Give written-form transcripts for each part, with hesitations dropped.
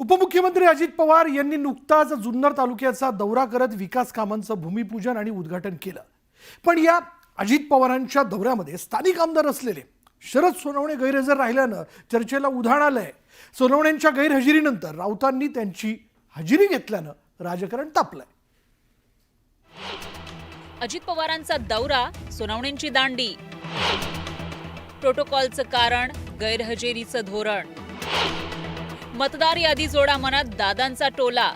उपमुख्यमंत्री अजित पवार यांनी नुकताच जुन्नर तालुक्याचा दौरा करत विकास कामांचं भूमिपूजन आणि उद्घाटन केलं। पण या अजित पवारांच्या दौऱ्यामध्ये स्थानिक आमदार असलेले शरद सोनवणे गैरहजर राहिल्यानं चर्चेला उधाण आलंय। सोनवणेंच्या गैरहजेरीनंतर राऊतांनी त्यांची हजेरी घेतल्यानं राजकारण तापलंय। अजित पवारांचा दौरा, सोनवणेंची दांडी, प्रोटोकॉलचं कारण, गैरहजेरीचं धोरण, मतदार यादी जोडा म्हणत दादांचा टोला,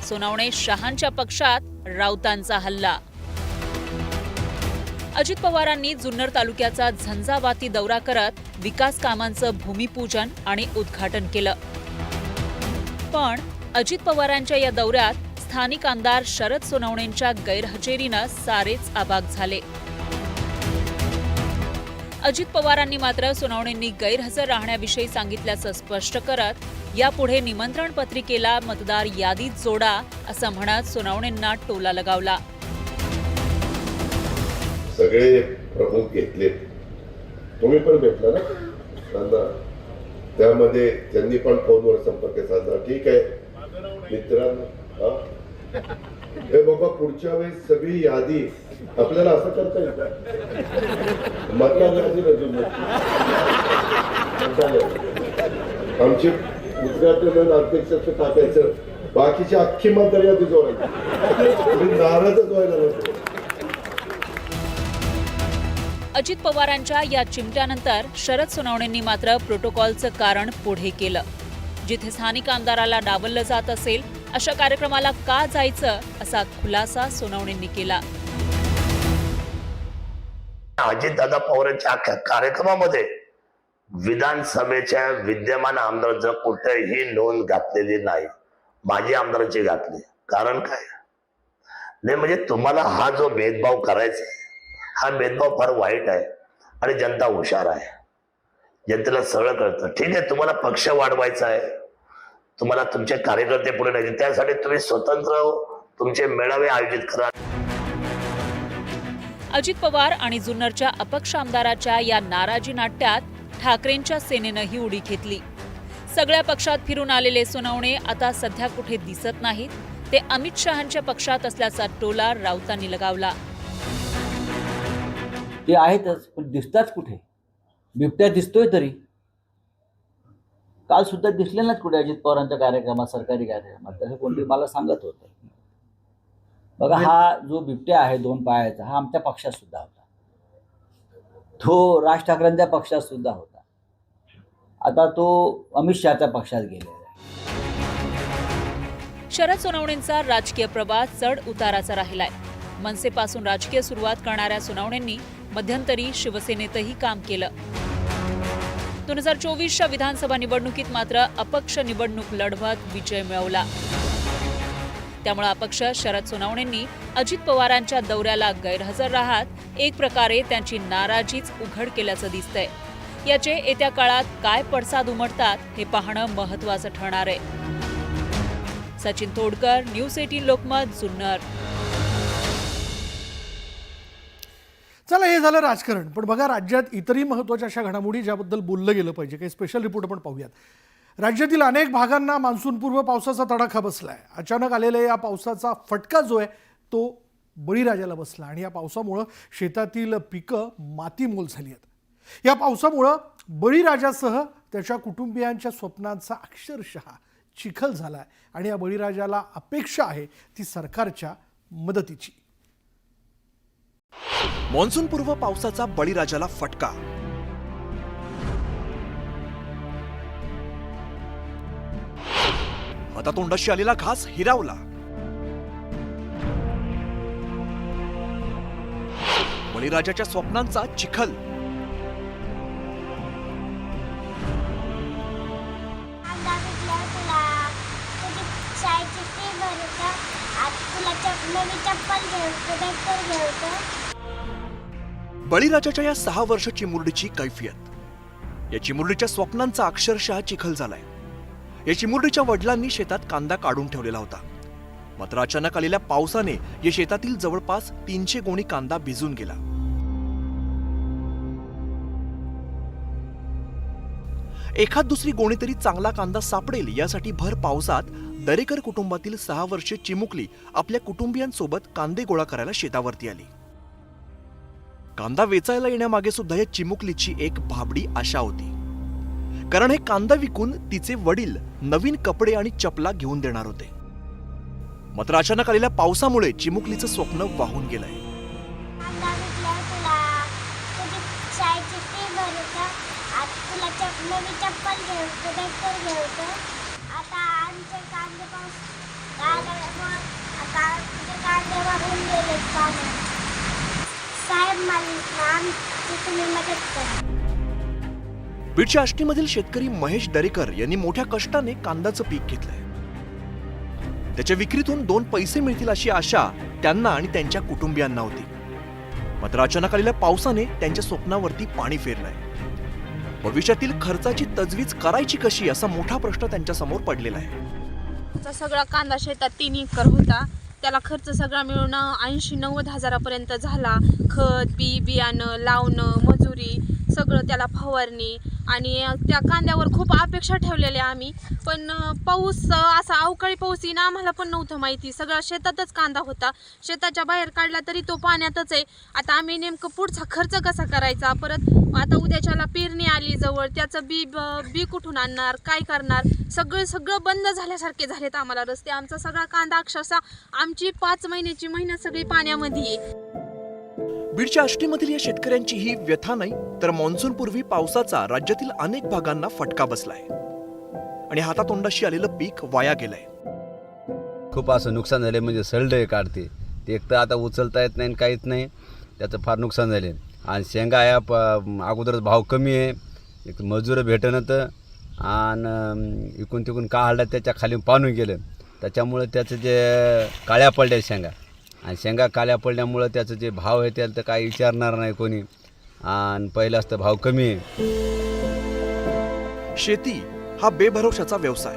सोनवणे शहांच्या पक्षात, राऊतांचा हल्ला। अजित पवारांनी जुन्नर तालुक्याचा झंझावाती दौरा करत विकास कामांचं भूमिपूजन आणि उद्घाटन केलं। पण अजित पवारांच्या या दौऱ्यात स्थानिक आमदार शरद सोनवणेंच्या गैरहजेरीनं सारेच अवाक झाले। अजित पवारांनी मात्र सोनवणेंनी गैरहजर राहण्याविषयी सांगितल्याचं स्पष्ट करत यापुढे निमंत्रण पत्रिकेला मतदार यादीत जोडा असं म्हणत सोनवणेंना टोला लगावला। सगळे प्रमुख घेतले, तुम्ही पण भेटला ना त्यांना, त्यामध्ये त्यांनी पण फोनवर संपर्क साधला। ठीक आहे मित्रांनो, हे बाबा पुढच्या वेळेस सगळी यादी आपल्याला असं करता येईल का? मतदार यादी आमची उद्घाटन अध्यक्षाचं टाकायचं, बाकीची अख्खी मतदार यादी जोडायची, नाराजच व्हायला नको। अजित पवारांच्या या चिमट्यानंतर शरद सोनवणेंनी मात्र प्रोटोकॉलचं कारण पुढे केलं। जिथे स्थानिक आमदाराला डावललं जात असेल अशा कार्यक्रमाला का जायचं असा खुलासा सोनवणेंनी केला। अजितदादा पवारांच्या कार्यक्रमामध्ये विधानसभेच्या विद्यमान आमदारांचं कुठेही नोंद घातलेली नाही, माजी आमदारांची घातली। कारण काय नाही, म्हणजे तुम्हाला हा जो भेदभाव करायचा हा भेदभाव फार वाईट आहे आणि जनता हुशार आहे, जनतेला सगळं कळतं। ठीक आहे, तुम्हाला पक्ष वाढवायचा आहे, तुम्हाला तुमचे कार्यकर्ते पुढे न्यायचे, त्यासाठी तुम्ही स्वतंत्र तुमचे मेळावे आयोजित करा। अजित पवार आणि जुन्नरच्या अपक्ष आमदाराच्या या नाराजी नाट्यात ठाकरेंच्या सेनेनंही उडी घेतली। सगळ्या पक्षात फिरून आलेले सोनवणे आता सध्या कुठे दिसत नाहीत, ते अमित शहांच्या पक्षात असल्याचा टोला राऊतांनी लगावला। ते आहेतच, पण दिसताच कुठे? बिबट्या दिसतोय तरी काल सुद्धा दिसले नाच कुठे अजित पवारांच्या कार्यक्रमात, सरकारी कार्यक्रमात। तसं कोणतरी मला सांगत होतं, बघा हा जो बिबट्या आहे 2 पायाचा, हा आमच्या पक्षात सुद्धा होता, तो राज ठाकरेंच्या पक्षात सुद्धा होता, आता तो अमित शहाच्या पक्षात गेलेला आहे। शरद सोनवणेंचा राजकीय प्रवास चढ उताराचा राहिलाय। मनसेपासून राजकीय सुरुवात करणाऱ्या सोनवणेंनी मध्यंतरी शिवसेनेतही काम केलं। 2024च्या विधानसभा निवडणुकीत मात्र अपक्ष निवडणूक लढवत विजय मिळवला। त्यामुळे अपक्ष शरद सोनवणेंनी अजित पवारांच्या दौऱ्याला गैरहजर राहत एक प्रकारे त्यांची नाराजीच उघड केल्याचं दिसतंय। याचे येत्या काळात काय पडसाद उमटतात हे पाहणं महत्त्वाचं ठरणार आहे। सचिन तोडकर, न्यूज 18 लोकमत, जुन्नर। चला, हे झालं राजकारण, पण बघा राज्यात इतरही महत्त्वाच्या अशा घडामोडी ज्याबद्दल बोललं गेलं पाहिजे, काही स्पेशल रिपोर्ट आपण पाहूयात। राज्यातील अनेक भागांना मान्सूनपूर्व पावसाचा तडाखा बसलाय। अचानक आलेल्या या पावसाचा फटका जो आहे तो बळीराजाला बसला आणि या पावसामुळं शेतातील पिकं मातीमोल झाली आहेत। या पावसामुळं बळीराजासह त्याच्या कुटुंबियांच्या स्वप्नांचा अक्षरशः चिखल झालाय आणि या बळीराजाला अपेक्षा आहे ती सरकारच्या मदतीची। मान्सूनपूर्व पावसाचा बळीराजाला फटका। हातातोंडाशी आलेला घास हिरावला। बळीराजाच्या स्वप्नांचा चिखल। बळीराजाच्या या 6 वर्ष चिमुरडीची कैफियत, या चिमुरडीच्या स्वप्नांचा अक्षरशः चिखल झालाय। या चिमुरडीच्या वडिलांनी शेतात कांदा काढून ठेवलेला होता, मात्र अचानक आलेल्या पावसाने या शेतातील जवळपास 300 गोणी कांदा भिजून गेला। एखाद दुसरी कोणीतरी चांगला कांदा सापडेल यासाठी भर पावसात दरेकर कुटुंबातील 6 वर्षे चिमुकली आपल्या कुटुंबियांसोबत कांदे गोळा करायला शेतावरती आली. कांदा वेचायला येण्यामागे सुद्धा या चिमुकलीची एक भाबडी आशा होती, कारण हे कांदा विकून तिचे वडील नवीन कपडे आणि चपला घेऊन देणार होते. मात्र अचानक आलेल्या पावसामुळे चिमुकलीचं स्वप्न वाहून गेलंय. आता म्हटलं तुझी शाळेची फी भरतो, आता तुला नवी चप्पल घेऊन बॅगवर घेऊन आता आमचे कांदे पाऊस आता तुझे कांदे वाहून गेले पाण्यात. साहेब मला आमची तुम्ही मदत करा. बीडच्या आष्टीमधील शेतकरी महेश दरेकर यांनी मोठ्या कष्टाने कांद्याचं पीक घेतलंय. त्याच्या विक्रीतून 2 पैसे मिळतील अशी आशा त्यांना आणि त्यांच्या कुटुंबियांना होती. मात्र अचानक आलेल्या पावसाने त्यांच्या स्वप्नावरती पाणी फेरलंय. भविष्यातील खर्चाची तजवीज करायची कशी असा मोठा प्रश्न त्यांच्या समोर पडलेला आहे. सगळा कांदा शेतात 3 एकर होता. त्याला खर्च सगळा मिळून 80-90 हजारापर्यंत झाला. खत, बियाणं, लावणं, मजुरी सगळं, त्याला फवारणी, आणि त्या कांद्यावर खूप अपेक्षा ठेवलेल्या आम्ही. पण पाऊस असा अवकाळी पाऊस येईन आम्हाला पण नव्हतं माहिती. सगळा शेतातच कांदा होता. शेताच्या बाहेर काढला तरी तो पाण्यातच आहे. आता आम्ही नेमकं पुढचा खर्च कसा करायचा, परत आता उद्याच्याला पेरणी आली जवळ, त्याचं बी कुठून आणणार, काय करणार, सगळं बंद झाल्यासारखे झालेत आम्हाला रस्ते. आमचा सगळा कांदा अक्षरशः आमची 5 महिन्याची मेहनत सगळी पाण्यामध्ये आहे. बीडच्या आष्टीमधील या शेतकऱ्यांची ही व्यथा नाही, तर मान्सूनपूर्वी पावसाचा राज्यातील अनेक भागांना फटका बसलाय आणि हातातोंडाशी आलेलं पीक वाया गेलंय. खूप असं नुकसान झाले, म्हणजे सरडे काढते ते, एक तर आता उचलता येत नाही, काहीच नाही, त्याचं फार नुकसान झाले. आणि शेंगा या अगोदरच भाव कमी आहे, एक मजूर भेटणं तर, आणि इकून तिकून काढला त्याच्या खाली पाणून गेलं, त्याच्यामुळे त्याचं जे काळ्या पडल्या शेंगा, आणि शेंगा काळ्या पडल्यामुळं त्याचं जे भाव आहे त्याला तर काही विचारणार नाही कोणी, आणि पहिलं असतं भाव कमी आहे. शेती हा बेभरवशाचा व्यवसाय.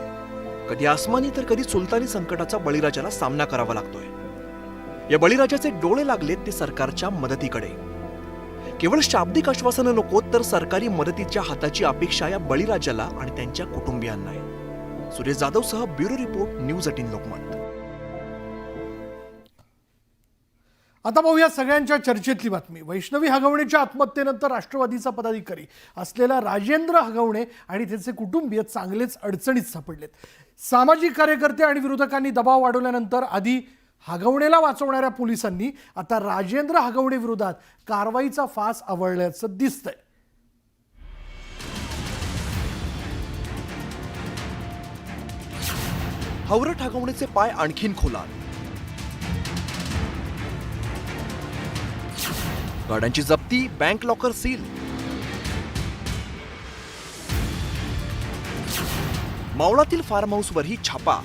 कधी आसमानी तर कधी सुलतानी संकटाचा बळीराजाला सामना करावा लागतोय. या बळीराजाचे डोळे लागलेत ते सरकारच्या मदतीकडे. केवळ शाब्दिक आश्वासनं नको, तर सरकारी मदतीच्या हाताची अपेक्षा या बळीराजाला आणि त्यांच्या कुटुंबियांना आहे. सुरेश जाधवसह ब्युरो रिपोर्ट, न्यूज 18 लोकमत. आता पाहूया सगळ्यांच्या चर्चेतली बातमी. वैष्णवी हगवणेच्या आत्महत्येनंतर राष्ट्रवादीचा पदाधिकारी असलेला राजेंद्र हगवणे आणि त्याचे कुटुंबीय चांगलेच अडचणीत सापडलेत. सामाजिक कार्यकर्ते आणि विरोधकांनी दबाव वाढवल्यानंतर आधी हगवणेला वाचवणाऱ्या पोलिसांनी आता राजेंद्र हगवणे विरोधात कारवाईचा फास आवळल्याचं दिसतंय. हवरट हगवणेचे पाय आणखीन खोलात. गाड्यांची जप्ती, बँक लॉकर सील. मावळातील फार्म हाऊसवरही छापा.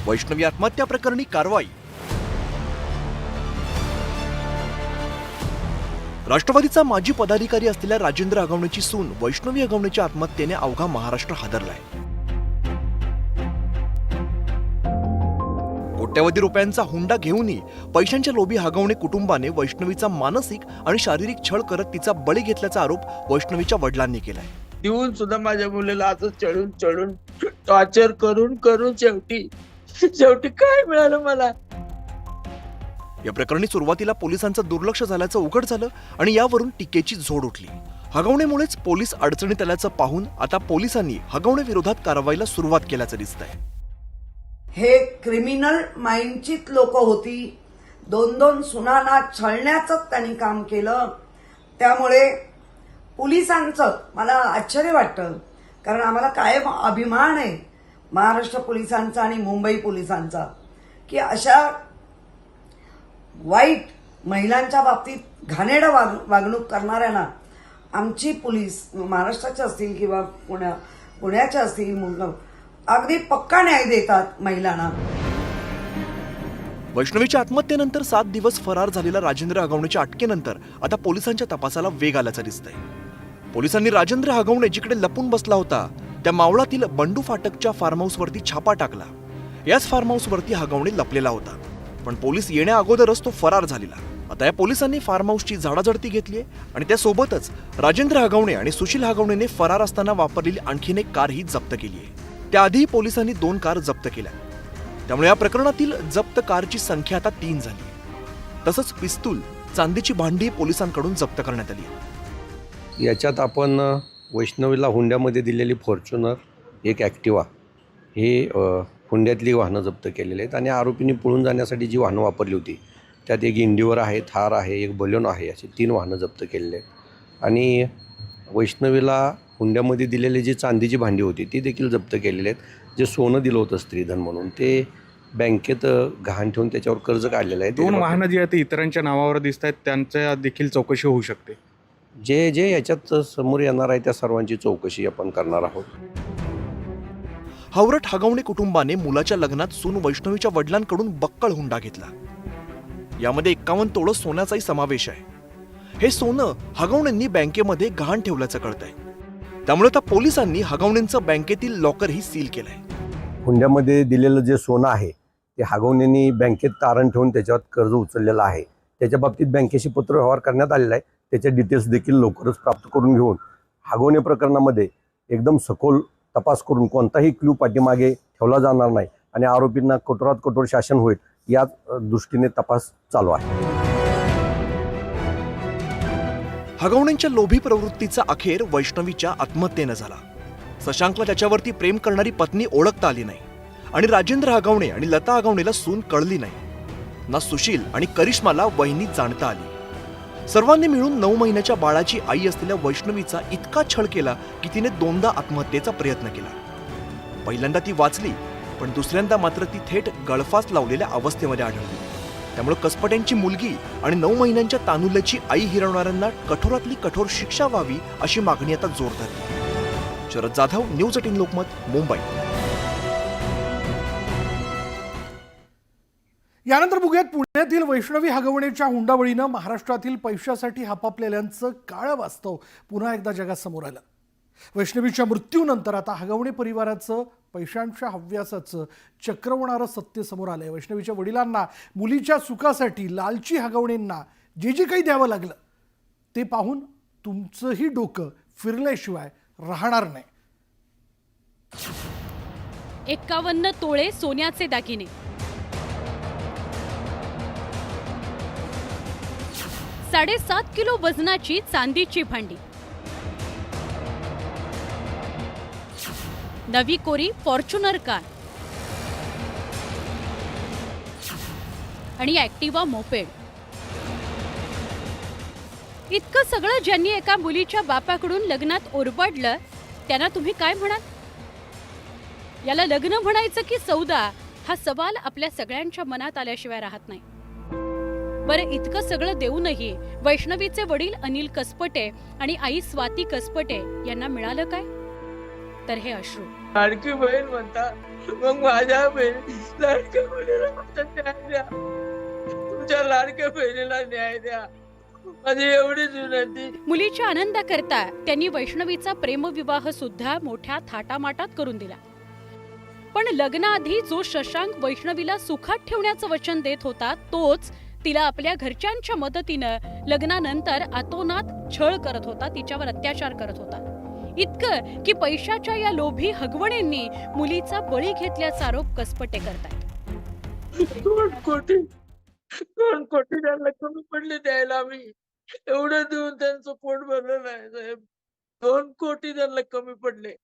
वैष्णवी आत्महत्या प्रकरणी कारवाई. राष्ट्रवादीचा माजी पदाधिकारी असलेल्या राजेंद्र हगवणेची सून वैष्णवी हगवणेच्या आत्महत्येने अवघा महाराष्ट्र हादरलाय. कोट्यवधी रुपयांचा हुंडा घेऊनही पैशांच्या लोभी हगवणे कुटुंबाने वैष्णवीचा मानसिक आणि शारीरिक छळ करत तिचा बळी घेतल्याचा आरोप वैष्णवीच्या वडिलांनी केलाय. देऊन सुद्धा माझ्या मुलीला असं चढून टॉर्चर करून शेवटी काय मिळालं मला. या प्रकरणी सुरुवातीला पोलिसांचं दुर्लक्ष झाल्याचं उघड झालं आणि यावरून टीकेची झोड उठली. हगवणेमुळेच पोलीस अडचणीत आल्याचं पाहून आता पोलिसांनी हगवणे विरोधात कारवाईला सुरुवात केल्याचं दिसतंय. हे क्रिमिनल माइंडचीच लोक होती. 2 सुनांना छळण्याचं त्यांनी काम केलं. त्यामुळे पोलिसांचं मला आश्चर्य वाटतं, कारण आम्हाला कायम अभिमान आहे महाराष्ट्र पोलिसांचा आणि मुंबई पोलिसांचा, की अशा वाईट महिलांच्या बाबतीत घाणेरडं वागणूक करणाऱ्यांना आमची पोलीस महाराष्ट्राचे असतील किंवा पुण्याचे असतील अगदी पक्का न्याय देतात महिलांना. वैष्णवीच्या आत्महत्येनंतर 7 दिवस फरार झालेला राजेंद्र हगवणेच्या अटकेनंतर आता पोलिसांच्या तपासाला वेग आल्याचं दिसतंय. पोलिसांनी राजेंद्र हगवणे जिकडे लपून बसला होता त्या मावळातील बंडू फाटकच्या फार्म हाऊसवरती छापा टाकला. याच फार्म हाऊसवरती हगवणे लपलेला होता, पण पोलीस येण्या अगोदरच तो फरार झालेला. आता या पोलिसांनी फार्म हाऊसची झाडाझडती घेतली आहे आणि त्यासोबतच राजेंद्र हगवणे आणि सुशील हगवणेने फरार असताना वापरलेली आणखीन एक कारही जप्त केली आहे. त्याआधी पोलिसांनी 2 कार जप्त केल्या. त्यामुळे या प्रकरणातील जप्त कारची संख्या आता 3 झाली आहे. तसंच पिस्तूल, चांदीची भांडी पोलिसांकडून जप्त करण्यात आली आहे. याच्यात आपण वैष्णवीला हुंड्यामध्ये दिलेली फॉर्च्युनर, एक ॲक्टिवा हे हुंड्यातली वाहनं जप्त केलेली आहेत आणि आरोपींनी पळून जाण्यासाठी जी वाहनं वापरली होती त्यात एक इंडिवर आहे, थार आहे, एक बलेनो आहे, अशी 3 वाहनं जप्त केलेली आहेत. आणि वैष्णवीला हुंड्यामध्ये दिलेली जी चांदीची भांडी होती ती देखील जप्त केलेली आहेत. जे सोनं दिलं होतं स्त्रीधन म्हणून ते बँकेत गहाण ठेवून त्याच्यावर कर्ज काढलेलं आहे. 2 वाहनं जी आहेत ती इतरांच्या नावावर दिसत आहेत, त्यांच्या देखील चौकशी होऊ शकते. जे याच्यात समोर येणार आहे त्या सर्वांची चौकशी आपण करणार आहोत. हावरट हगवणे कुटुंबाने मुलाच्या लग्नात सून वैष्णवीच्या वडिलांकडून बक्कळ हुंडा घेतला. यामध्ये 51 तोळं सोन्याचाही समावेश आहे. हे सोनं हगवणेंनी बँकेमध्ये गहाण ठेवल्याचं कळतंय. त्यामुळे आता पोलिसांनी हगवणेंचं बँकेतील लॉकरही सील केलंय. हुंड्यामध्ये दिलेलं जे सोनं आहे ते हगवणेंनी बँकेत तारण ठेवून त्याच्यावर कर्ज उचललेलं आहे. त्याच्या बाबतीत बँकेशी पत्रव्यवहार करण्यात आलेला आहे. त्याचे डिटेल्स देखील लवकरच प्राप्त करून घेऊन हगवणे प्रकरणामध्ये एकदम सखोल तपास करून कोणताही क्लू पाठीमागे ठेवला जाणार नाही आणि आरोपींना कठोरात कठोर शासन होईल या दृष्टीने तपास चालू आहे. हगवणेंच्या लोभी प्रवृत्तीचा अखेर वैष्णवीच्या आत्महत्येनं झाला. शशांकला त्याच्यावरती प्रेम करणारी पत्नी ओळखता आली नाही आणि राजेंद्र हगवणे आणि लता हगवणेला सून कळली नाही. ना सुशील आणि करिश्माला वहिनी जाणता आली. सर्वांनी मिळून 9 महिन्याच्या बाळाची आई असलेल्या वैष्णवीचा इतका छळ केला की तिने 2दा आत्महत्येचा प्रयत्न केला. पहिल्यांदा ती वाचली, पण दुसऱ्यांदा मात्र ती थेट गळफास लावलेल्या अवस्थेमध्ये आढळली. त्यामुळे कसपट्यांची मुलगी आणि 9 महिन्यांच्या तानुल्याची आई हिरवणाऱ्यांना कठोरातली कठोर शिक्षा व्हावी अशी मागणी आता जोर धरली. शरद जाधव, न्यूज 18 लोकमत, मुंबई. यानंतर बघूयात पुण्यातील वैष्णवी हगवणेच्या हुंडाबळीनं महाराष्ट्रातील पैशासाठी हापापलेल्यांचं काळं वास्तव पुन्हा एकदा जगासमोर आलं. वैष्णवीच्या मृत्यूनंतर आता हगवणे परिवाराचं पैशांच्या हव्यासाचं चक्रवणारं सत्य समोर आलंय. वैष्णवीच्या वडिलांना मुलीच्या सुखासाठी लालची हगवणेंना जे काही द्यावं लागलं ते पाहून तुमचंही डोकं फिरल्याशिवाय राहणार नाही. 51 तोळे सोन्याचे दागिने, 7.5 किलो वजनाची चांदीची भांडी, नवी कोरी फॉर्च्युनर कार आणि ॲक्टिवा मोपेड. इतकं सगळं ज्यांनी एका मुलीच्या बापाकडून लग्नात ओरबाडलं त्यांना तुम्ही काय म्हणाल? याला लग्न म्हणायचं की सौदा, हा सवाल आपल्या सगळ्यांच्या मनात आल्याशिवाय राहत नाही. बरं, इतकं सगळं देऊनही वैष्णवीचे वडील अनिल कसपटे आणि आई स्वाती कसपटे यांना मिळालं काय? तर हे अश्रू. लाडकी बहीण म्हणता, मग माझ्या लाडक्या बहिणीला न्याय द्या, तुमच्या लाडक्या बहिणीला न्याय द्या, माझी एवढीच विनंती. मुलीच्या आनंदाकरता त्यांनी वैष्णवीचा प्रेमविवाह सुद्धा मोठ्या थाटामाटात करून दिला. पण लग्नाआधी जो शशांक वैष्णवीला सुखात ठेवण्याचं वचन देत होता तोच तिला आपल्या घरच्यांच्या मदतीनं लग्नानंतर आतोनात छळ करत होता, तिच्यावर अत्याचार करत होता. इतकं की पैशाच्या या लोभी हगवणेंनी मुलीचा बळी घेतल्याचा आरोप कसपटे करतायत. 2 कोटी त्यांना कमी पडले द्यायला. आम्ही एवढं देऊन त्यांचं पोट भरलं नाही साहेब. 2 कोटी त्यांना कमी पडले.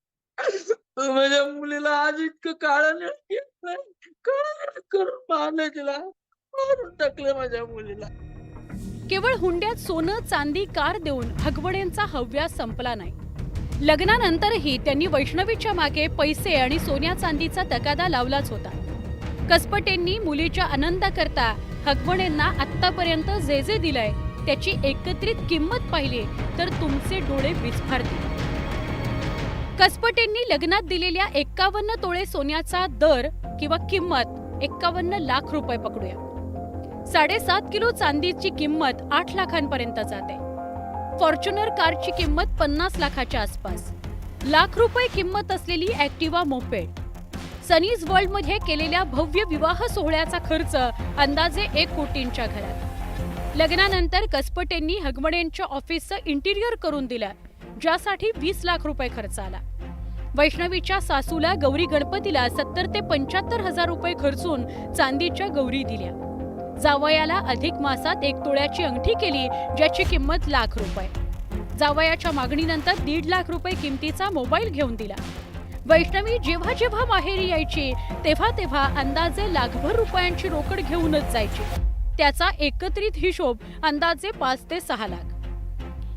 माझ्या मुलीला आज इतकं काळं करून मारलं, तिला मारून टाकलं माझ्या मुलीला. केवळ हुंड्यात सोनं चांदी कार देऊन हगवणेंचा हव्यास संपला नाही. लग्नानंतरही त्यांनी वैष्णवीच्या मागे पैसे आणि सोन्या चांदीचा तगादा लावलाच होता. कसपटेंनी मुलीच्या आनंदाकरता हगवणेंना आत्तापर्यंत जे जे दिलंय त्याची एकत्रित किंमत पाहिली तर तुमचे डोळे विस्फारतील. कसपटेंनी लग्नात दिलेल्या 51 तोळे सोन्याचा दर किंवा किंमत 51 लाख रुपये पकडूया. 7.5 किलो चांदीची किंमत 8 लाखांपर्यंत जाते. फॉर्च्युनर कारची किंमत 50 लाखाच्या आसपास. लाख रुपये किंमत असलेली ॲक्टिवा मोपेड. सनीज वर्ल्डमध्ये केलेल्या भव्य विवाह सोहळ्याचा खर्च अंदाजे 1 कोटींच्या घरात. लग्नानंतर कसपटेंनी हगवणेंच्या ऑफिसचं इंटिरियर करून दिलं, ज्यासाठी 20 लाख रुपये खर्च आला. वैष्णवीच्या सासूला गौरी गणपतीला 70 ते 75 हजार रुपये खर्चून चांदीच्या गौरी दिल्या. जावयाला अधिक मासात 1 तोळ्याची अंगठी केली, ज्याची किंमत लाख रुपये. जावयाच्या मागणीनंतर 1.5 लाख रुपये किमतीचा मोबाईल घेऊन दिला. वैष्णवी जेव्हा जेव्हा माहेरी यायची तेव्हा तेव्हा अंदाजे लाखभर रुपयांची रोकड घेऊनच जायची. त्याचा एकत्रित हिशोब अंदाजे 5 ते 6 लाख.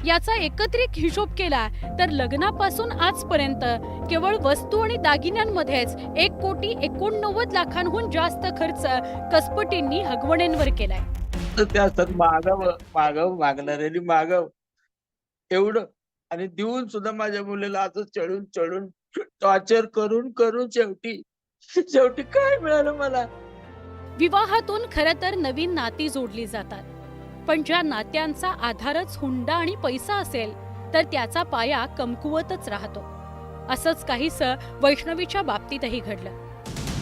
याचा एकत्रित हिशोब केला तर लग्नापासून आजपर्यंत केवळ वस्तू आणि दागिन्यांमध्येच 1,89 लाखांहून जास्त खर्च कसपटेंनी हगवणेंवर केलाय. ते असतात मागव मागणाऱ्यांनी मागव एवढं, आणि देऊन सुद्धा माझ्या मुलीला असं चढून टॉर्चर करून शेवटी काय मिळालं मला. विवाहातून खरं तर नवीन नाती जोडली जातात, पण ज्या नात्यांचा आधारच हुंडा आणि पैसा असेल तर त्याचा पाया कमकुवतच राहतो. असंच काहीसं वैष्णवीच्या बाबतीतही घडलं.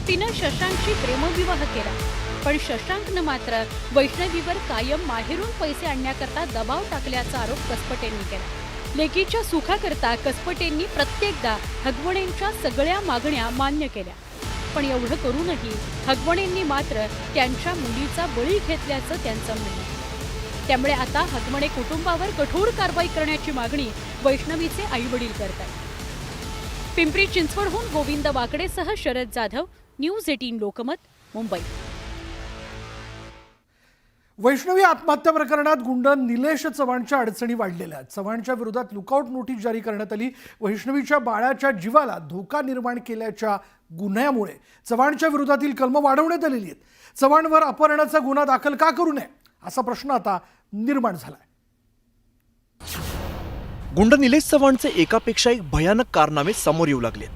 तिनं शशांकशी प्रेमविवाह केला, पण शशांकनं मात्र वैष्णवीवर कायम माहेरून पैसे आणण्याकरता दबाव टाकल्याचा आरोप कसपटेंनी केला. लेकीच्या सुखाकरता कसपटेंनी प्रत्येकदा हगवणेंच्या सगळ्या मागण्या मान्य केल्या, पण एवढं करूनही हगवणेंनी मात्र त्यांच्या मुलीचा बळी घेतल्याचं त्यांचं म्हणणं. त्यामुळे आता हगवणे कुटुंबावर कठोर कारवाई करण्याची मागणी वैष्णवीचे आईवडील करतात. पिंपरी चिंचवडहून गोविंद वाकडेसह शरद जाधव, न्यूज 18 लोकमत, मुंबई. वैष्णवी आत्महत्या प्रकरणात गुंड निलेश चव्हाणच्या अडचणी वाढलेल्या आहेत. चव्हाणच्या विरोधात लुकआउट नोटीस जारी करण्यात आली. वैष्णवीच्या बाळाच्या जीवाला धोका निर्माण केल्याच्या गुन्ह्यामुळे चव्हाणच्या विरोधातील कलमं वाढवण्यात आलेली आहेत. चव्हाणवर अपहरणाचा गुन्हा दाखल का करू नये असा प्रश्न आता निर्माण झालाय. गुंड निलेश चव्हाणचे एकापेक्षा एक भयानक कारनामे समोर येऊ लागले.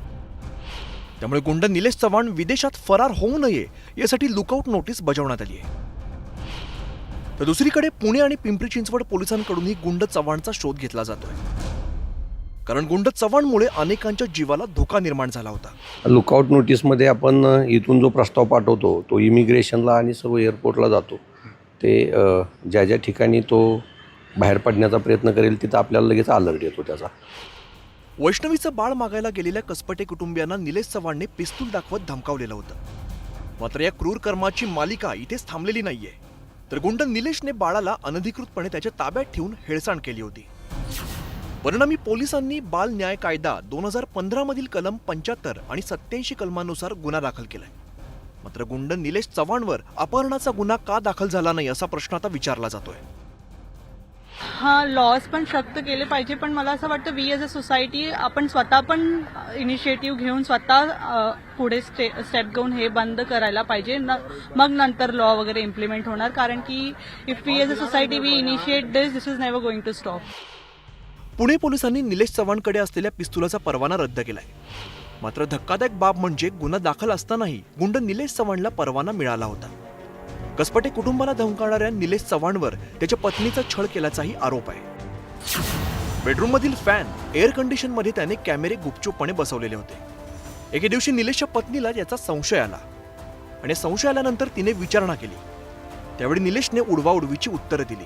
त्यामुळे गुंड निलेश चव्हाण विदेशात फरार होऊ नये यासाठी लुकआउट नोटीस बजावण्यात आली आहे. तर दुसरीकडे पुणे आणि पिंपरी चिंचवड पोलिसांकडूनही गुंड चव्हाणचा शोध घेतला जातोय, कारण गुंड चव्हाणमुळे अनेकांच्या जीवाला धोका निर्माण झाला होता. लुकआउट नोटीसमध्ये आपण इथून जो प्रस्ताव पाठवतो तो इमिग्रेशनला आणि सर्व एअरपोर्टला जातो. ते ज्या ज्या ठिकाणी तो बाहेर पडण्याचा प्रयत्न करेल तिथं आपल्याला लगेच अलर्ट येतो त्याचा. वैष्णवीचं बाळ मागायला गेलेल्या कसपटे कुटुंबियांना निलेश चव्हाणने पिस्तूल दाखवत धमकावलेलं होतं. मात्र या क्रूर कर्माची मालिका इथेच थांबलेली नाहीये, तर गुंड निलेशने बाळाला अनधिकृतपणे त्याच्या ताब्यात ठेवून हेळसांड केली होती. परिणामी पोलिसांनी बाल न्याय कायदा 2015 मधील कलम 75 आणि 87 कलमानुसार गुन्हा दाखल केलाय. मात्र गुंड निलेश चव्हाणवर अपहरणाचा गुन्हा का दाखल झाला नाही असा प्रश्न आता विचारला जातोय. हा, लॉज पण सक्त केले पाहिजे, पण मला असं वाटतं वी एज अ सोसायटी आपण स्वतः पण इनिशिएटिव्ह घेऊन स्वतः पुढे स्टेप घेऊन हे बंद करायला पाहिजे. मग नंतर लॉ वगैरे इम्प्लिमेंट होणार, कारण की if we as a society we initiate this is never going to stop. Pune पोलिसांनी निलेश चव्हाणकडे असलेल्या पिस्तुलाचा परवाना रद्द केलाय. मात्र धक्कादायक बाब म्हणजे गुन्हा दाखल असतानाही गुंड निलेश चव्हाणला परवाना मिळाला होता. कसपटे कुटुंबाला धमकावणाऱ्या निलेश चव्हाणवर त्याच्या पत्नीचा छळ केल्याचाही आरोप आहे. बेडरूममधील फॅन, एअर कंडिशनमध्ये त्याने कॅमेरे गुपचूपपणे बसवलेले होते. एके दिवशी निलेशच्या पत्नीला याचा संशय आला आणि संशय आल्यानंतर तिने विचारणा केली. त्यावेळी निलेशने उडवाउडवीची उत्तरं दिली.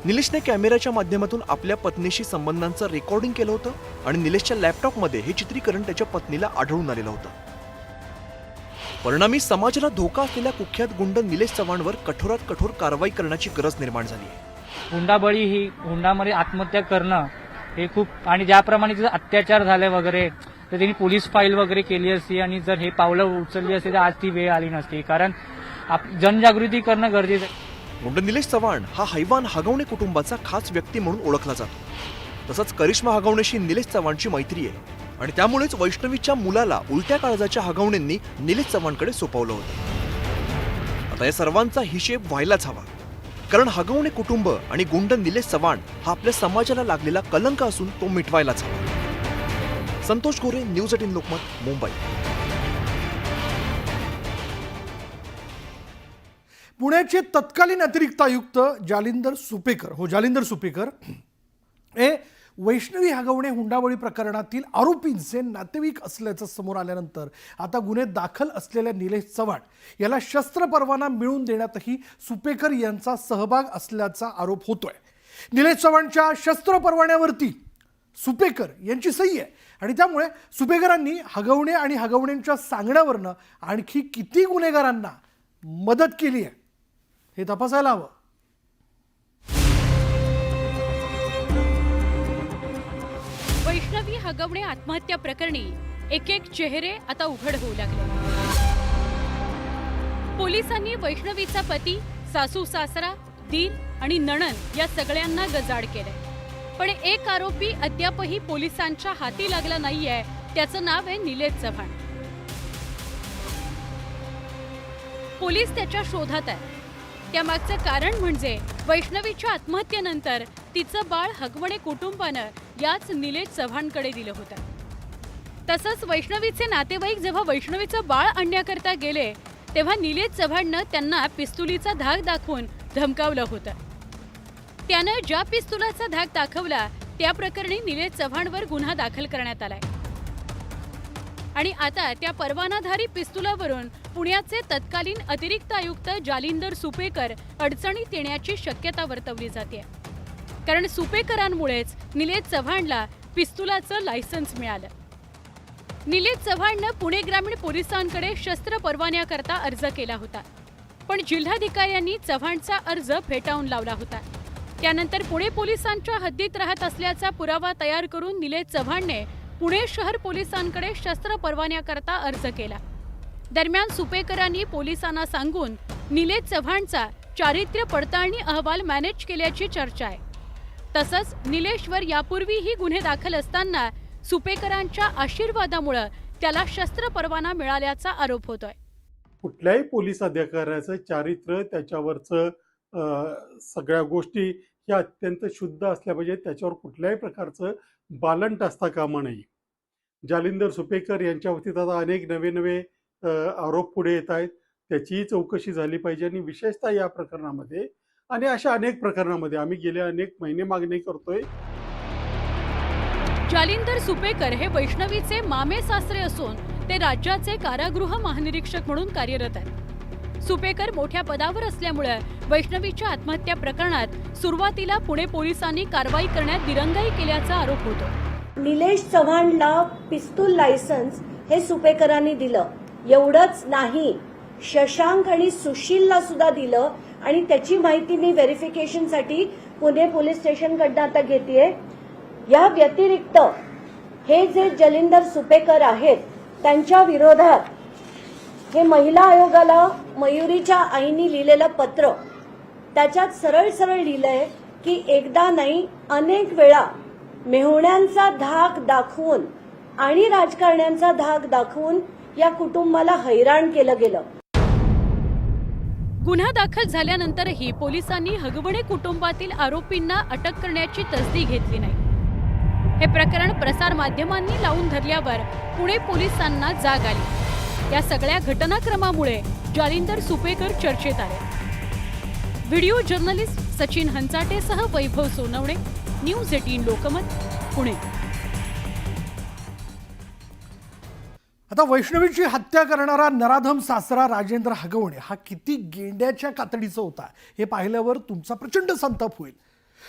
निलेशने कॅमेऱ्याच्या माध्यमातून आपल्या पत्नीशी संबंधांचं रेकॉर्डिंग केलं होतं आणि निलेशच्या लॅपटॉपमध्ये हे चित्रीकरण त्याच्या पत्नीला आढळून आलेलं होतं. परिणामी समाजाला धोका असलेल्या कुख्यात गुंड निलेश चव्हाणवर कठोरात कठोर कारवाई करण्याची गरज निर्माण झाली आहे. हुंडाबळी ही हुंडामध्ये आत्महत्या करणं हे खूप, आणि ज्याप्रमाणे जर अत्याचार झाले वगैरे तर त्यांनी पोलीस फाईल वगैरे केली असती आणि जर हे पावलं उचलली असती तर आज ती वेळ आली नसती, कारण जनजागृती करणं गरजेचं आहे. गुंड निलेश चव्हाण हा हैवान हगवणे कुटुंबाचा खास व्यक्ती म्हणून ओळखला जातो. तसंच करिश्मा हगवणेशी निलेश चव्हाणची मैत्री आहे आणि त्यामुळेच वैष्णवीच्या मुलाला उलट्या काळजाच्या हगवणेंनी निलेश चव्हाणकडे सोपवलं होतं. आता या सर्वांचा हिशेब व्हायलाच हवा, कारण हगवणे कुटुंब आणि गुंड निलेश चव्हाण हा आपल्या समाजाला लागलेला कलंक असून तो मिटवायलाच हवा. संतोष गोरे, न्यूज 18 लोकमत, मुंबई. पुण्याचे तत्कालीन अतिरिक्त आयुक्त जालिंदर सुपेकर हे वैष्णवी हगवणे हुंडाबळी प्रकरणातील आरोपींचे नातेवाईक असल्याचं समोर आल्यानंतर आता गुन्हे दाखल असलेल्या निलेश चव्हाण याला शस्त्र परवाना मिळवून देण्यातही सुपेकर यांचा सहभाग असल्याचा आरोप होतोय. निलेश चव्हाणच्या शस्त्र परवान्यावरती सुपेकर यांची सही आहे आणि त्यामुळे सुपेकरांनी हगवणे आणि हगवणेंच्या सांगण्यावरनं आणखी किती गुन्हेगारांना मदत केली आहे हे तपासायला हवं. वैष्णवी हगवणे आत्महत्या प्रकरणी एक एक चेहरे आता उघड होऊ लागले. पोलिसांनी वैष्णवीचा पती, सासू सासरा, दीर आणि नणंद या सगळ्यांना गजाड केलंय. पण एक आरोपी अद्यापही पोलिसांच्या हाती लागला नाहीये. त्याचं नाव आहे निलेश चव्हाण. पोलीस त्याच्या शोधात आहे. त्यामागचं कारण म्हणजे वैष्णवीच्या आत्महत्येनंतर तिचं बाळ हगवणे कुटुंबानं याच निलेश चव्हाणकडे दिलं होतं. तसंच वैष्णवीचे नातेवाईक जेव्हा वैष्णवीचं बाळ आणण्याकरता गेले तेव्हा निलेश चव्हाणनं त्यांना पिस्तुलीचा धाक दाखवून धमकावलं होतं. त्यानं ज्या पिस्तुलाचा धाक दाखवला त्या प्रकरणी निलेश चव्हाणवर गुन्हा दाखल करण्यात आलाय आणि आता त्या परवानाधारी पिस्तुलावरून पुण्याचे तत्कालीन अतिरिक्त आयुक्त जालिंदर सुपेकर अडचणीत येण्याची शक्यता वर्तवली जाते. कारण सुपेकरांमुळेच निलेश चव्हाणला पिस्तुलाचं लायसन्स मिळालं. निलेश चव्हाणनं पुणे ग्रामीण पोलिसांकडे शस्त्र परवान्याकरता अर्ज केला होता, पण जिल्हाधिकाऱ्यांनी चव्हाणचा अर्ज फेटाळून लावला होता. त्यानंतर पुणे पोलिसांच्या हद्दीत राहत असल्याचा पुरावा तयार करून निलेश चव्हाणने पुणे शहर पोलिसांकडे शस्त्र परवान्याकरता अर्ज केला. दरम्यान सुपेकरांनी पोलिसांना सांगून निलेश चव्हाणचा चारित्र्य पडताळणी अहवाल मॅनेज केल्याची चर्चा आहे. तसंच निलेशवर यापूर्वीही गुन्हे दाखल असताना सुपेकरांच्या आशीर्वादामुळे त्याला शस्त्र परवाना मिळाल्याचा आरोप होतोय. कुठल्याही पोलीस अधिकाऱ्याचं चारित्र्य, त्याच्यावरचं सगळ्या गोष्टी ह्या अत्यंत शुद्ध असल्या पाहिजेत. त्याच्यावर कुठल्याही प्रकारचं बालंट असता कामा नये. जालिंदर सुपेकर यांच्या बाबतीत आता अनेक नवे आरोप पुढे येत आहेत. त्याचीही चौकशी झाली पाहिजे आणि विशेषतः या प्रकरणामध्ये आणि अशा अनेक प्रकरणामध्ये आम्ही गेले अनेक महिने मागणी करतोय. जालिंदर सुपेकर हे वैष्णवीचे मामे सासरे असून ते राज्याचे कारागृह महानिरीक्षक म्हणून कार्यरत आहेत. सुपेकर मोठ्या पदावर असल्यामुळे वैष्णवीच्या आत्महत्या प्रकरणात सुरुवातीला पुणे पोलिसांनी कारवाई करण्यात दिरंगाई केल्याचा आरोप होतो. निलेश चव्हाणला पिस्तूल लायसन्स हे सुपेकरांनी दिलं. एवढंच नाही, शशांक आणि सुशीलला सुद्धा दिलं आणि त्याची माहिती मी व्हेरिफिकेशनसाठी पुणे पोलीस स्टेशनकडनं आता घेतेय. या व्यतिरिक्त हे जे जालिंदर सुपेकर आहेत त्यांच्या विरोधात हे महिला आयोगाला मयुरीच्या आईनी लिहिलेलं पत्र, त्याच्यात सरळ सरळ लिहिलंय की एकदा नाही अनेक वेळा मेहुण्यांचा धाक दाखवून आणि राजकारण्यांचा धाक दाखवून या कुटुंबाला हैराण केलं गेलं. गुन्हा दाखल झाल्यानंतरही पोलिसांनी हगवणे कुटुंबातील आरोपींना अटक करण्याची तसदी घेतली नाही. हे प्रकरण प्रसार माध्यमांनी लावून धरल्यावर पुणे पोलिसांना जाग आली. या सगळ्या घटनाक्रमामुळे जालिंदर सुपेकर चर्चेत आले. व्हिडिओ जर्नलिस्ट सचिन हंचाटेसह वैभव सोनवणे, न्यूज 18 लोकमत, पुणे. आता वैष्णवीची हत्या करणारा नराधम सासरा राजेंद्र हगवणे हा किती गेंड्याच्या कातडीचा होता हे पाहिल्यावर तुमचा प्रचंड संताप होईल.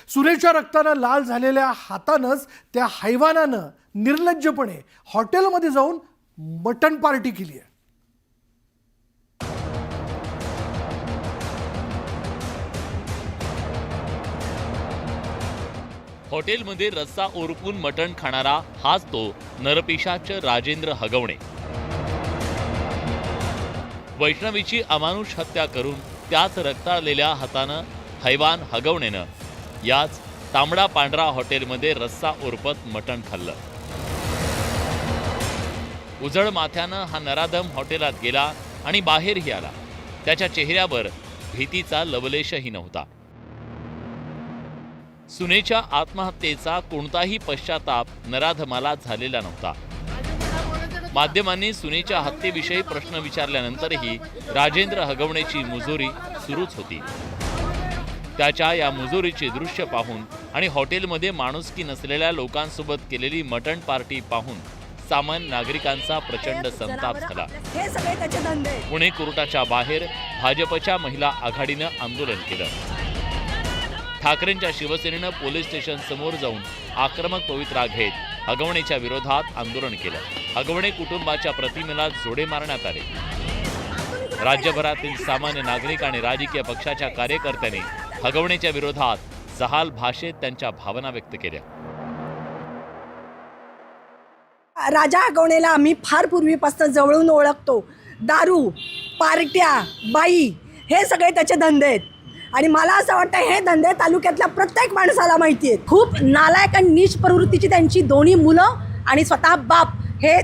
सुनेच्या रक्तानं लाल झालेल्या हातानंच त्या हैवानानं निर्लज्जपणे हॉटेलमध्ये जाऊन मटण पार्टी केली आहे. हॉटेलमध्ये रस्सा ओरपून मटण खाणारा हाच तो नरपिशाच राजेंद्र हगवणे. वैष्णवीची अमानुष हत्या करून त्याच रक्ताळलेल्या हातानं हैवान हगवणेनं याच तांबडा पांढरा हॉटेलमध्ये रस्सा ओरपत मटण खाल्लं. उजळ माथ्यानं हा नराधम हॉटेलात गेला आणि बाहेरही आला. त्याच्या चेहऱ्यावर भीतीचा लवलेशही नव्हता. सुनेच्या आत्महत्येचा कोणताही पश्चाताप नराधमाला झालेला नव्हता. माध्यमांनी सुनेच्या हत्येविषयी प्रश्न विचारल्यानंतरही राजेंद्र हगवणेची मुजोरी सुरूच होती. त्याच्या या मुजोरीची दृश्य पाहून आणि हॉटेलमध्ये माणुसकी नसलेल्या लोकांसोबत केलेली मटण पार्टी पाहून सामान्य नागरिकांचा प्रचंड संताप झाला. हे सगळे त्याचे धंदे. पुणे कोर्टाच्या बाहेर भाजपच्या महिला आघाडीनं आंदोलन केलं. ठाकरेंच्या शिवसेनेनं पोलीस स्टेशन समोर जाऊन आक्रमक पवित्रा घेत हगवणेच्या विरोधात आंदोलन केलं. हगवणे कुटुंबाच्या प्रतिमेला जोडे मारण्यात आले. राज्यभरातील सामान्य नागरिक आणि राजकीय पक्षाच्या कार्यकर्त्यांनी हगवणेच्या विरोधात जहाल भाषेत त्यांच्या भावना व्यक्त केल्या. राजा हगवणेला आम्ही फार पूर्वीपासून जवळून ओळखतो. दारू, पार्ट्या, बाई हे सगळे त्याचे धंदे आहेत. आणि मला असं वाटतं हे धंदे तालुक्यातल्या प्रत्येक माणसाला माहिती आहेत. खूप नालायक आणि नीच प्रवृत्तीची त्यांची दोन्ही मुलं आणि स्वतः बाप हे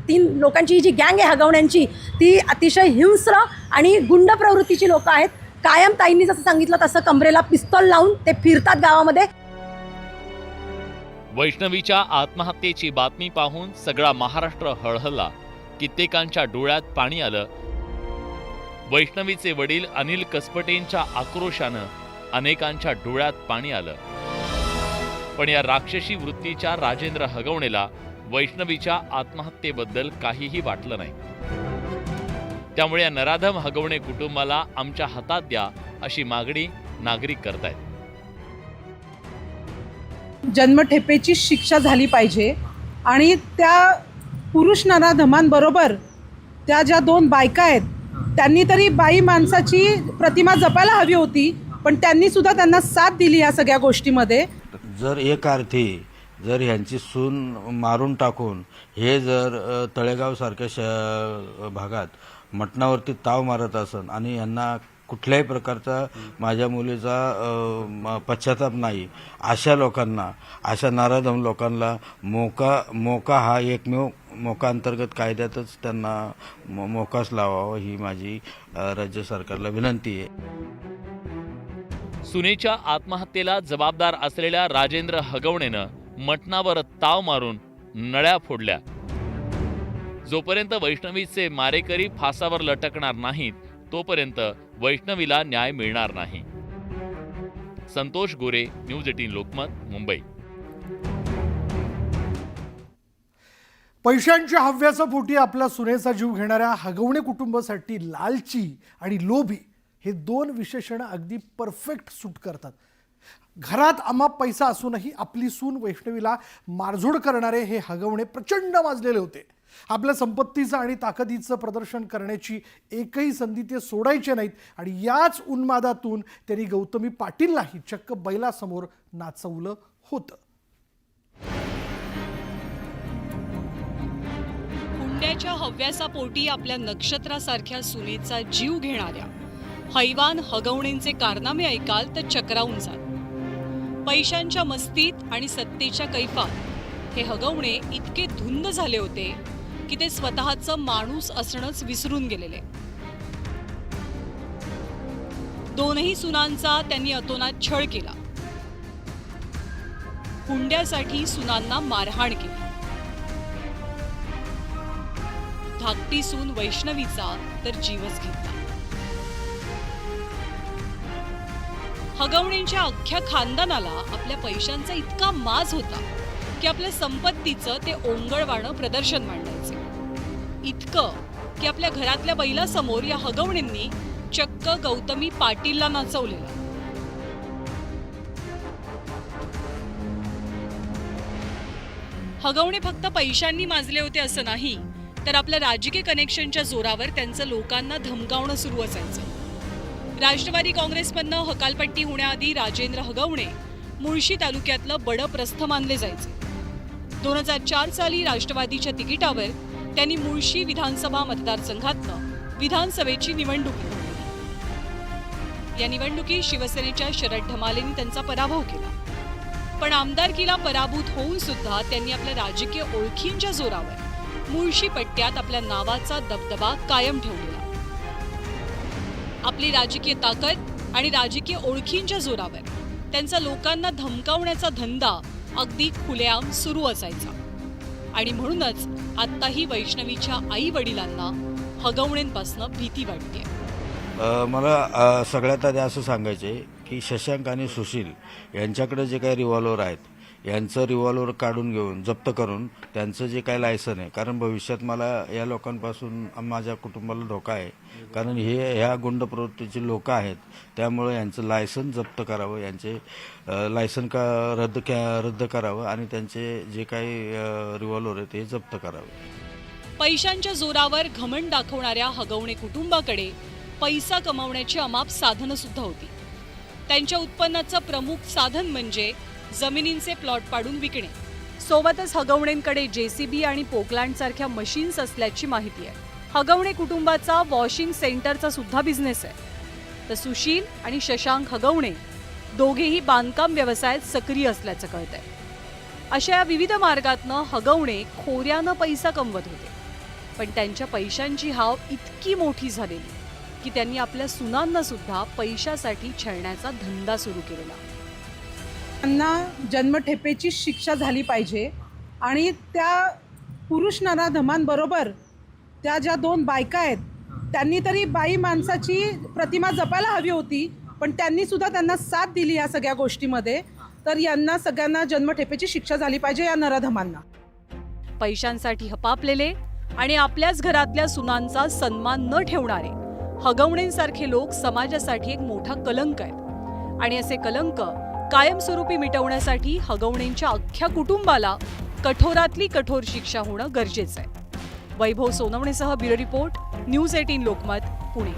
तीन लोकांची जी गँग आहे हगवण्यांची ती अतिशय हिंस्र आणि गुंड प्रवृत्तीची लोक आहेत. कायम ताईंनी जसं सांगितलं तसं कमरेला पिस्तॉल लावून ते फिरतात गावामध्ये. वैष्णवीच्या आत्महत्येची बातमी पाहून सगळा महाराष्ट्र हळहळला. कित्येकांच्या डोळ्यात पाणी आलं. वैष्णवीचे वडील अनिल कसपटेंच्या आक्रोशानं अनेकांच्या डोळ्यात पाणी आलं. पण या राक्षसी वृत्तीच्या राजेंद्र हगवणेला वैष्णवीच्या आत्महत्येबद्दल काहीही वाटलं नाही. त्यामुळे या नराधम हगवणे कुटुंबाला आमच्या हातात द्या अशी मागणी नागरिक करतायत. जन्मठेपेची शिक्षा झाली पाहिजे आणि त्या पुरुष नराधमांबरोबर त्या ज्या 2 बायका आहेत त्यांनी तरी बाई माणसाची प्रतिमा जपायला हवी होती, पण त्यांनी सुद्धा त्यांना साथ दिली या सगळ्या गोष्टीमध्ये. जर एक अर्थी जर ह्यांची सून मारून टाकून हे जर तळेगावसारख्या भागात मटणावरती ताव मारत असन आणि यांना कुठल्याही प्रकारचा माझ्या मुलीचा पश्चाताप नाही, अशा लोकांना, अशा नराधम लोकांना मोका हा एकमेव मोका अंतर्गत कायद्यातच त्यांना मोकाच लावावा ही माझी राज्य सरकारला विनंती आहे. सुनेच्या आत्महत्येला जबाबदार असलेल्या राजेंद्र हगवणेनं मटणावर ताव मारून नळ्या फोडल्या. जोपर्यंत वैष्णवीचे मारेकरी फासावर लटकणार नाहीत तोपर्यंत वैष्णवीला न्याय मिळणार नाही. संतोष गोरे, न्यूज 18 लोकमत, मुंबई. पैशांच्या हव्याचा पोटी आपल्या सुनेचा जीव घेणाऱ्या हगवणे कुटुंबासाठी लालची आणि लोभी हे 2 विशेषणं अगदी परफेक्ट सूट करतात. घरात अमाप पैसा असूनही आपली सून वैष्णवीला मारझोड करणारे हे हगवणे प्रचंड माजलेले होते. आपल्या संपत्तीचं आणि ताकदीचं प्रदर्शन करण्याची एकही संधी ते सोडायचे नाहीत आणि याच उन्मादातून त्यांनी गौतमी पाटीललाही चक्क बैलासमोर नाचवलं होतं. हुंड्याच्या हव्यासा पोटी आपल्या नक्षत्रासारख्या सुनेचा जीव घेणाऱ्या हैवान हगवणेंचे कारनामे ऐकाल तर चक्रावून जाल. पैशांच्या मस्तीत आणि सत्तेच्या कैफात हे हगवणे इतके धुंद झाले होते की ते स्वतःचं माणूस असणंच विसरून गेलेले. 2ही सुनांचा त्यांनी अतोनात छळ केला. हुंड्यासाठी सुनांना मारहाण केली. धाकटी सून वैष्णवीचा तर जीवच घेतला. हगवणेंच्या अख्ख्या खानदानाला आपल्या पैशांचा इतका माज होता की आपल्या संपत्तीचं ते ओंगळवाणं प्रदर्शन मांडायचे. इतकं की आपल्या घरातल्या बैलासमोर या हगवणेंनी चक्क गौतमी पाटीलला नाचवलेलं. हगवणे फक्त पैशांनी माजले होते असं नाही, तर आपल्या राजकीय कनेक्शनच्या जोरावर त्यांचं लोकांना धमकावणं सुरू असायचं. राष्ट्रवादी काँग्रेसमधनं हकालपट्टी होण्याआधी राजेंद्र हगवणे मुळशी तालुक्यातलं बडप्रस्थ मानले जायचे. 2004 साली राष्ट्रवादीच्या तिकिटावर त्यांनी मुळशी विधानसभा मतदारसंघातनं विधानसभेची निवडणूक लढवली. या निवडणुकीत शिवसेनेच्या शरद ढमालेंनी त्यांचा पराभव केला. पण आमदारकीला पराभूत होऊन सुद्धा त्यांनी आपल्या राजकीय ओळखींच्या जोरावर मुळशी पट्ट्यात आपल्या नावाचा दबदबा कायम ठेवलेला. आपली राजकीय ताकद आणि राजकीय ओळखींच्या जोरावर त्यांचा लोकांना धमकावण्याचा धंदा अगदी खुलेआम सुरू असायचा. आणि म्हणूनच आत्ताही वैष्णवीच्या आई वडिलांना हगवणेंपासून भीती वाटते. मला सगळ्यात आधी असं सांगायचं आहे की शशांक आणि सुशील यांच्याकडे जे काही रिव्हॉल्वर आहेत यांचं रिव्हॉल्वर काढून घेऊन जप्त करून त्यांचं जे काही लायसन आहे, कारण भविष्यात मला या लोकांपासून माझ्या कुटुंबाला धोका आहे, कारण ह्या गुंड प्रवृत्तीची लोक आहेत, त्यामुळे यांचं लायसन जप्त करावं, यांचे लायसन रद्द करावं आणि त्यांचे जे काही रिव्हॉल्वर आहे ते जप्त करावे. पैशांच्या जोरावर घमंड दाखवणाऱ्या हगवणे कुटुंबाकडे पैसा कमावण्याची अमाप साधनं सुद्धा होती. त्यांच्या उत्पन्नाचं प्रमुख साधन म्हणजे जमिनींचे प्लॉट पाडून विकणे. सोबतच हगवणेंकडे JCB आणि पोकलँड सारख्या मशीन्स असल्याची माहिती आहे. हगवणे कुटुंबाचा वॉशिंग सेंटरचा सुद्धा बिझनेस आहे. तर सुशील आणि शशांक हगवणे दोघेही बांधकाम व्यवसायात सक्रिय असल्याचं कळतंय. अशा या विविध मार्गातनं हगवणे खोऱ्यानं पैसा कमवत होते. पण त्यांच्या पैशांची हाव इतकी मोठी झालेली की त्यांनी आपल्या सुनांना सुद्धा पैशासाठी छळण्याचा धंदा सुरू केलेला. त्यांना जन्मठेपेची शिक्षा झाली पाहिजे आणि त्या पुरुष नराधमांबरोबर त्या ज्या 2 बायका आहेत त्यांनी तरी बाई माणसाची प्रतिमा जपायला हवी होती, पण त्यांनी सुद्धा त्यांना साथ दिली या सगळ्या गोष्टीमध्ये. तर यांना सगळ्यांना जन्मठेपेची शिक्षा झाली पाहिजे या नराधमांना. पैशांसाठी हपापलेले आणि आपल्याच घरातल्या सुनांचा सन्मान न ठेवणारे हगवणेंसारखे लोक समाजासाठी एक मोठा कलंक आहेत. आणि असे कलंक कायमस्वरूपी मिटवण्यासाठी हगवणेंच्या अख्ख्या कुटुंबाला कठोरातली कठोर शिक्षा होणं गरजेचं आहे. वैभव सोनवणेसह bureau report, news 18 Lokmat, Pune.